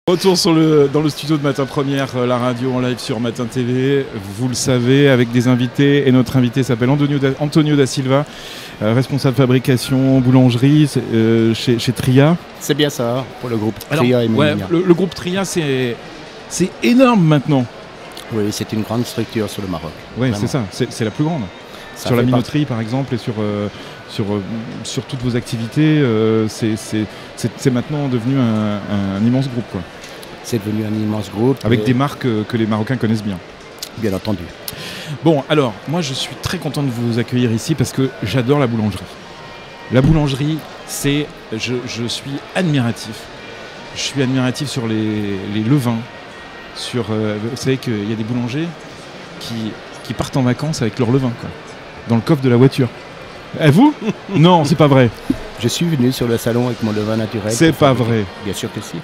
Retour dans le studio de Matin Première, la radio en live sur Matin TV, vous le savez, avec des invités, et notre invité s'appelle Antonio da Silva, responsable fabrication boulangerie chez Tria. C'est bien ça, pour le groupe Tria. Alors, ouais, le groupe Tria, c'est énorme maintenant. Oui, c'est une grande structure sur le Maroc. Oui, c'est ça, c'est la plus grande. Ça sur la minoterie par exemple et sur toutes vos activités, c'est maintenant devenu un immense groupe, quoi. C'est devenu un immense groupe. Avec des marques que les Marocains connaissent bien. Bien entendu. Bon, alors, moi je suis très content de vous accueillir ici parce que j'adore la boulangerie. La boulangerie, je suis admiratif. Je suis admiratif sur les levains. Vous savez qu'il y a des boulangers qui partent en vacances avec leur levain, quoi, dans le coffre de la voiture. Et vous? Non, c'est pas vrai. Je suis venu sur le salon avec mon levain naturel. C'est pas vrai. Bien sûr que si.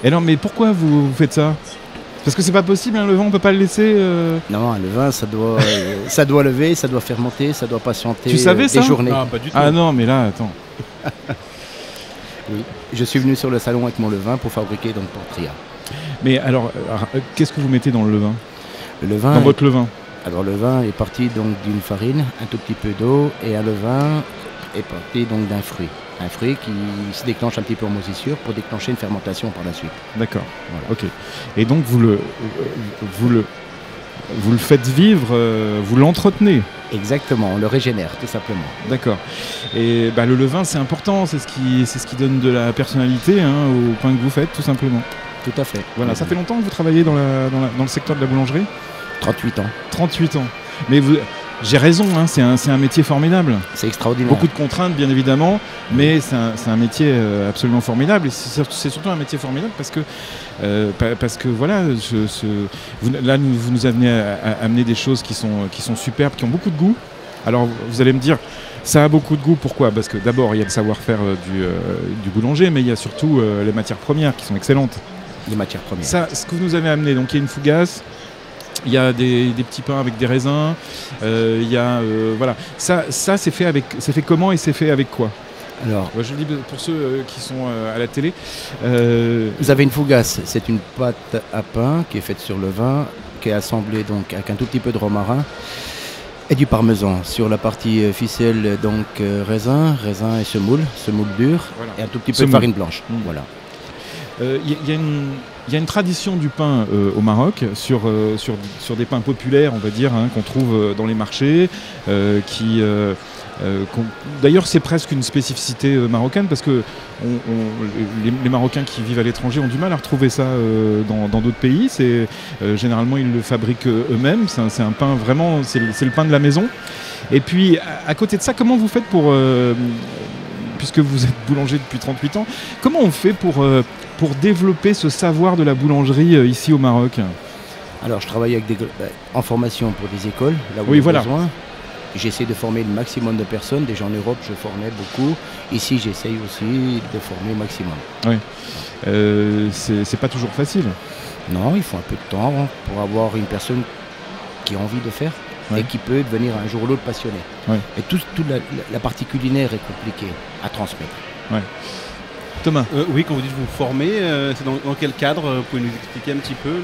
Et non, mais pourquoi vous faites ça? Parce que c'est pas possible, un levain, on peut pas le laisser. Non, un levain, ça doit lever, ça doit fermenter, ça doit patienter. Tu savais ça? Des journées. Ah, pas du tout. Ah non, mais là, attends. Oui, je suis venu sur le salon avec mon levain pour fabriquer donc pour Tria. Mais alors qu'est-ce que vous mettez dans le levain? Le levain. Dans votre levain? Alors le vin est parti donc d'une farine, un tout petit peu d'eau, et un levain est parti donc d'un fruit. Un fruit qui se déclenche un petit peu en moisissure pour déclencher une fermentation par la suite. D'accord, voilà. Ok. Et donc vous le faites vivre, vous l'entretenez. Exactement, on le régénère tout simplement. D'accord. Et le levain c'est important, c'est ce qui donne de la personnalité au pain que vous faites tout simplement. Tout à fait. Voilà, ça fait longtemps que vous travaillez dans le secteur de la boulangerie? 38 ans. 38 ans. Mais j'ai raison, c'est un métier formidable. C'est extraordinaire. Beaucoup de contraintes, bien évidemment, mais c'est un métier absolument formidable. Et c'est surtout un métier formidable parce que voilà, vous nous amenez des choses qui sont superbes, qui ont beaucoup de goût. Alors, vous allez me dire, ça a beaucoup de goût, pourquoi? Parce que d'abord, il y a le savoir-faire du boulanger, mais il y a surtout les matières premières qui sont excellentes. Les matières premières. Ça, ce que vous nous avez amené, donc il y a une fougasse. Il y a des petits pains avec des raisins. Il y a voilà. Ça c'est fait comment et c'est fait avec quoi? Alors, je le dis pour ceux qui sont à la télé. Vous avez une fougasse, c'est une pâte à pain qui est faite sur le vin, qui est assemblée donc avec un tout petit peu de romarin et du parmesan. Sur la partie ficelle, donc raisin et semoule dur, voilà. Et un tout petit peu de farine blanche. Voilà. Il y a une tradition du pain au Maroc sur des pains populaires, on va dire, qu'on trouve dans les marchés, d'ailleurs c'est presque une spécificité marocaine parce que les Marocains qui vivent à l'étranger ont du mal à retrouver ça dans d'autres pays. Généralement ils le fabriquent eux-mêmes, c'est un pain vraiment, c'est le pain de la maison. Et puis à côté de ça, comment vous faites pour... puisque vous êtes boulanger depuis 38 ans, comment on fait pour développer ce savoir de la boulangerie ici au Maroc? Alors je travaille en formation pour des écoles, là où il y a besoin. J'essaie de former le maximum de personnes. Déjà en Europe, je formais beaucoup. Ici, j'essaye aussi de former au maximum. Oui. C'est pas toujours facile. Non, il faut un peu de temps pour avoir une personne qui a envie de faire. Ouais. Et qui peut devenir un jour ou l'autre passionné. Ouais. Et toute la partie culinaire est compliquée à transmettre. Ouais. Thomas? Oui, quand vous dites vous former, c'est dans quel cadre? Vous pouvez nous expliquer un petit peu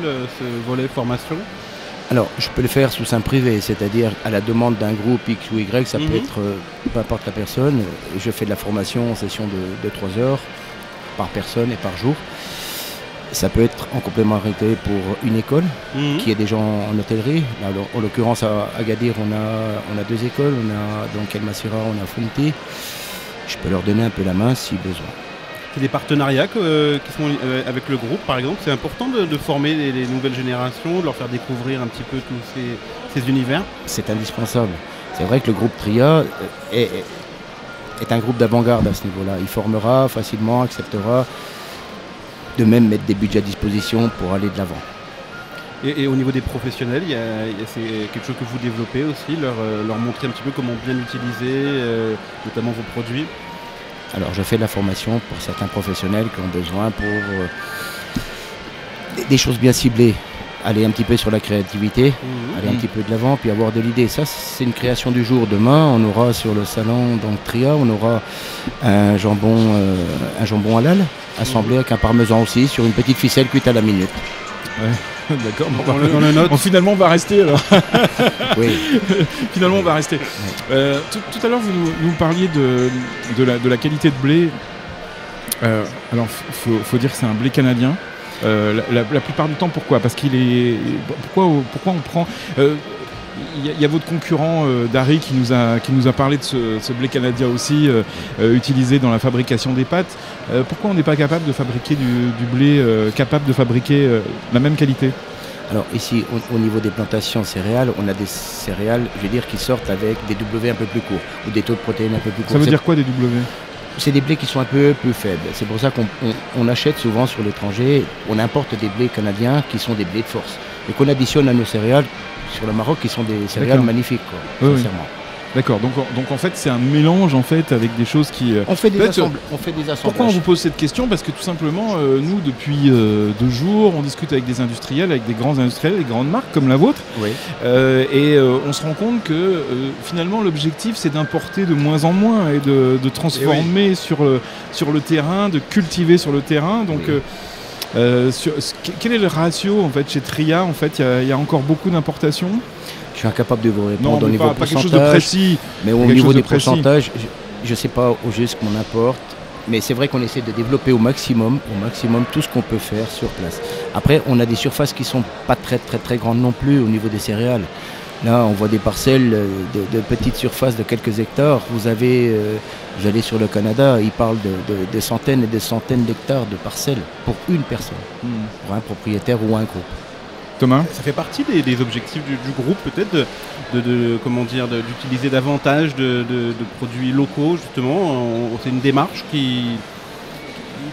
ce volet formation? Alors, je peux le faire sous sein privé, c'est-à-dire à la demande d'un groupe X ou Y, ça peut être, peu importe la personne. Je fais de la formation en session de 3 heures par personne et par jour. Ça peut être en complémentarité pour une école qui est déjà en hôtellerie. Alors, en l'occurrence, à Agadir, on a 2 écoles. On a donc El Massira, on a Fonti. Je peux leur donner un peu la main si besoin. C'est des partenariats qui sont avec le groupe, par exemple. C'est important de former les nouvelles générations, de leur faire découvrir un petit peu tous ces univers. C'est indispensable. C'est vrai que le groupe Tria est un groupe d'avant-garde à ce niveau-là. Il formera facilement, acceptera de même mettre des budgets à disposition pour aller de l'avant. Et au niveau des professionnels, c'est quelque chose que vous développez aussi, leur montrer un petit peu comment bien utiliser notamment vos produits? Alors je fais de la formation pour certains professionnels qui ont besoin pour des choses bien ciblées, aller un petit peu sur la créativité, aller un petit peu de l'avant, puis avoir de l'idée. Ça, c'est une création du jour. Demain, on aura sur le salon donc Tria, on aura un jambon halal assemblé avec un parmesan aussi, sur une petite ficelle cuite à la minute. Ouais, d'accord. Bon, On le note. bon, finalement, on va rester alors. Oui. Finalement, on va rester. Tout à l'heure, vous nous parliez de la qualité de blé. Alors, faut dire que c'est un blé canadien. La plupart du temps, pourquoi ? Parce qu'il est. Pourquoi on prend. Il y a votre concurrent Darry qui nous a parlé de ce blé canadien aussi, utilisé dans la fabrication des pâtes. Pourquoi on n'est pas capable de fabriquer du blé capable de fabriquer la même qualité ? Alors ici, au niveau des plantations céréales, on a des céréales, je veux dire, qui sortent avec des W un peu plus courts, ou des taux de protéines un peu plus courts. Ça veut dire quoi des W ? C'est des blés qui sont un peu plus faibles. C'est pour ça qu'on achète souvent sur l'étranger, on importe des blés canadiens qui sont des blés de force. Et qu'on additionne à nos céréales sur le Maroc qui sont des céréales magnifiques, quoi, sincèrement. D'accord, donc en fait c'est un mélange en fait avec des choses qui... On fait des assemblages. Pourquoi on vous pose cette question ? Parce que tout simplement, nous depuis 2 jours, on discute avec des industriels, avec des grands industriels, des grandes marques comme la vôtre, oui. Et on se rend compte que finalement l'objectif c'est d'importer de moins en moins et de transformer sur le terrain, de cultiver sur le terrain. Donc quel est le ratio en fait chez Tria ? En fait, il y a encore beaucoup d'importations. Je suis incapable de vous répondre au niveau pas quelque chose de précis. Mais au niveau des pourcentages, je ne sais pas au juste qu'on importe. Mais c'est vrai qu'on essaie de développer au maximum tout ce qu'on peut faire sur place. Après, on a des surfaces qui ne sont pas très très très grandes non plus au niveau des céréales. Là, on voit des parcelles de petites surfaces de quelques hectares. Vous allez sur le Canada, ils parlent de centaines et des centaines d'hectares de parcelles pour une personne, pour un propriétaire ou un groupe. Thomas ? Ça fait partie des objectifs du groupe peut-être d'utiliser davantage de produits locaux justement. C'est une démarche qui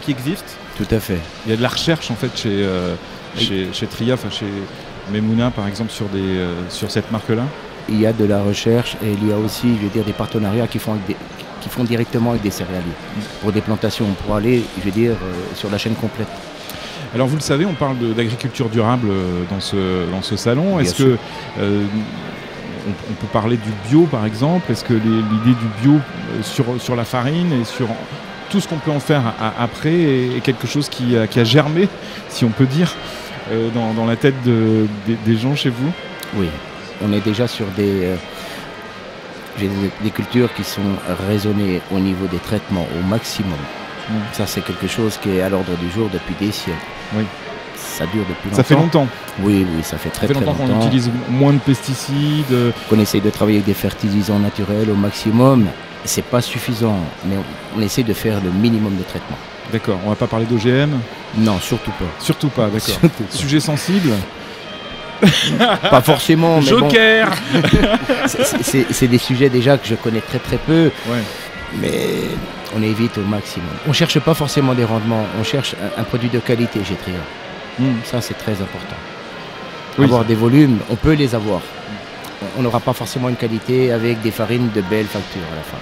existe. Tout à fait. Il y a de la recherche en fait chez Tria, enfin chez Memouna par exemple sur cette marque-là. Il y a de la recherche et il y a aussi, je veux dire, des partenariats qui font directement avec des céréaliers pour des plantations, pour aller, je veux dire, sur la chaîne complète. Alors vous le savez, on parle d'agriculture durable dans ce salon. Est-ce que on peut parler du bio par exemple ? Est-ce que l'idée du bio sur la farine et sur tout ce qu'on peut en faire après est quelque chose qui a germé, si on peut dire, dans la tête des gens chez vous ? Oui, on est déjà sur des cultures qui sont raisonnées au niveau des traitements au maximum. Ça, c'est quelque chose qui est à l'ordre du jour depuis des siècles. Oui. Ça dure depuis longtemps. Ça fait longtemps. Oui, ça fait très longtemps. Qu'on utilise moins de pesticides. Qu'on essaye de travailler avec des fertilisants naturels au maximum. C'est pas suffisant, mais on essaie de faire le minimum de traitement. D'accord. On va pas parler d'OGM ? Non, surtout pas. Surtout pas, d'accord. Sujet sensible ? Pas forcément, mais Joker bon. C'est des sujets déjà que je connais très très peu. Ouais. Mais on évite au maximum. On ne cherche pas forcément des rendements, on cherche un produit de qualité chez Tria. Ça, c'est très important. Oui, avoir des volumes, on peut les avoir. On n'aura pas forcément une qualité avec des farines de belles factures à la fin.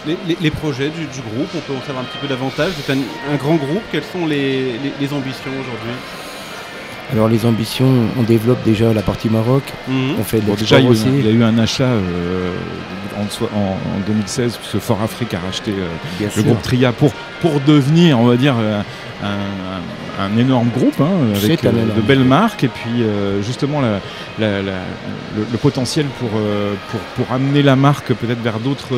Ouais. Les projets du groupe, on peut en savoir un petit peu davantage. Vous êtes un grand groupe, quelles sont les ambitions aujourd'hui ? Alors les ambitions, on développe déjà la partie Maroc. On fait déjà aussi. Il y a eu un achat en 2016, puisque Fort Afrique a racheté le groupe Tria pour devenir, on va dire, un énorme groupe avec de belles marques et puis justement le potentiel pour amener la marque peut-être vers d'autres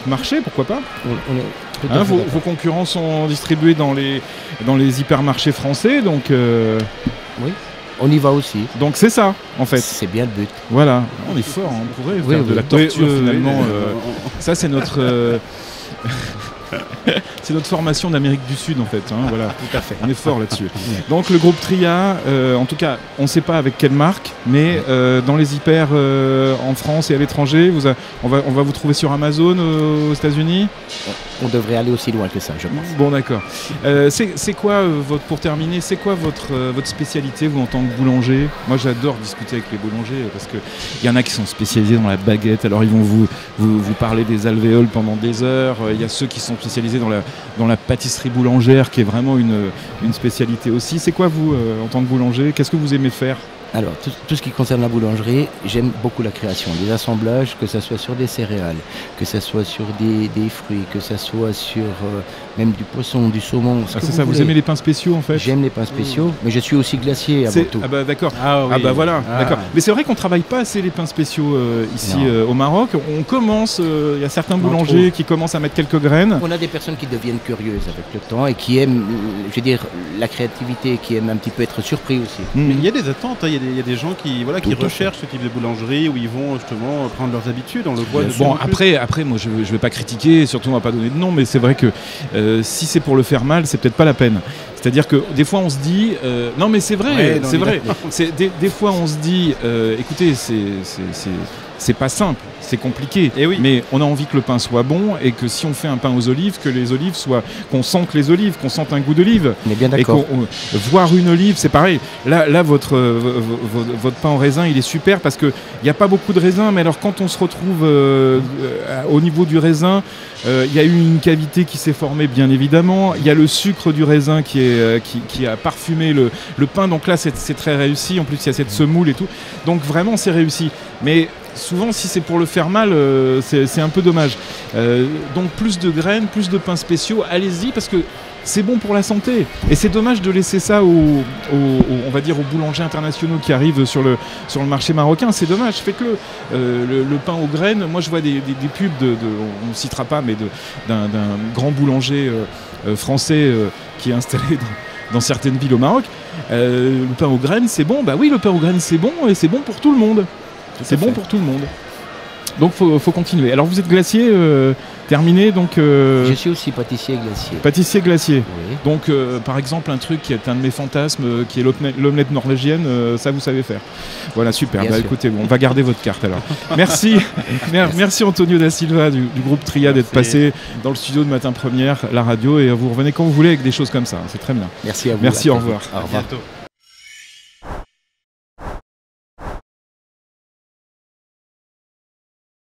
marchés, pourquoi pas. Vos concurrents sont distribués dans les hypermarchés français, donc oui, on y va aussi. Donc c'est ça, en fait. C'est bien le but. Voilà, on est fort, on pourrait faire de la torture finalement. Ça c'est notre... c'est notre formation d'Amérique du Sud en fait, voilà. Tout à fait. On est fort là-dessus. Donc le groupe Tria, en tout cas, on ne sait pas avec quelle marque, mais dans les hyper en France et à l'étranger, on va vous trouver sur Amazon aux États-Unis. On devrait aller aussi loin que ça, je pense. Bon, d'accord. C'est quoi pour terminer, c'est quoi votre spécialité vous en tant que boulanger ? Moi, j'adore discuter avec les boulangers parce que il y en a qui sont spécialisés dans la baguette. Alors ils vont vous parler des alvéoles pendant des heures. Il y a ceux qui sont spécialisés dans la pâtisserie boulangère qui est vraiment une spécialité aussi. C'est quoi vous en tant que boulanger ? Qu'est-ce que vous aimez faire ? Alors, tout ce qui concerne la boulangerie, j'aime beaucoup la création, les assemblages, que ce soit sur des céréales, que ce soit sur des fruits, que ce soit sur même du poisson, du saumon. C'est ça, vous aimez les pains spéciaux en fait? J'aime les pains spéciaux, mais je suis aussi glacier avant tout. Ah bah d'accord. Oui. Ah bah voilà, d'accord. Mais c'est vrai qu'on travaille pas assez les pains spéciaux ici au Maroc. On commence, il y a certains boulangers qui commencent à mettre quelques graines. On a des personnes qui deviennent curieuses avec le temps et qui aiment, je veux dire, la créativité, qui aiment un petit peu être surpris aussi. Mais il y a des attentes, il y a des gens qui recherchent ce type de boulangerie où ils vont justement prendre leurs habitudes. On le voit. Bon, après, moi je vais pas critiquer, surtout on va pas donner de nom, mais c'est vrai que si c'est pour le faire mal, c'est peut-être pas la peine. C'est-à-dire que des fois on se dit, non mais c'est vrai, c'est vrai. Des fois on se dit, écoutez, c'est pas simple, c'est compliqué, mais on a envie que le pain soit bon et que si on fait un pain aux olives, que les olives soient, qu'on sente les olives, qu'on sente un goût d'olive. On est bien d'accord. Et voir une olive, c'est pareil. Là votre pain au raisin, il est super parce qu'il n'y a pas beaucoup de raisin, mais alors quand on se retrouve au niveau du raisin, il y a eu une cavité qui s'est formée bien évidemment, il y a le sucre du raisin qui a parfumé le pain, donc là c'est très réussi, en plus il y a cette semoule et tout, donc vraiment c'est réussi. Mais souvent, si c'est pour le faire mal, c'est un peu dommage. Donc plus de graines, plus de pains spéciaux, allez-y parce que c'est bon pour la santé. Et c'est dommage de laisser ça on va dire aux boulangers internationaux qui arrivent sur le marché marocain. C'est dommage, faites-le. Le pain aux graines, moi je vois des pubs on ne citera pas, mais d'un grand boulanger français qui est installé dans certaines villes au Maroc. Le pain aux graines, c'est bon. Bah oui, le pain aux graines, c'est bon et c'est bon pour tout le monde. C'est bon pour tout le monde. Donc faut continuer. Alors vous êtes glacier, terminé donc. Je suis aussi pâtissier glacier. Pâtissier glacier. Oui. Donc par exemple un truc qui est un de mes fantasmes, qui est l'omelette norvégienne, ça vous savez faire. Voilà, super. Bah, écoutez, on va garder votre carte alors. Merci. Merci Antonio da Silva du groupe Tria d'être passé dans le studio de Matin Première, la radio, et vous revenez quand vous voulez avec des choses comme ça. C'est très bien. Merci à vous. Merci, au revoir. Au revoir. À bientôt.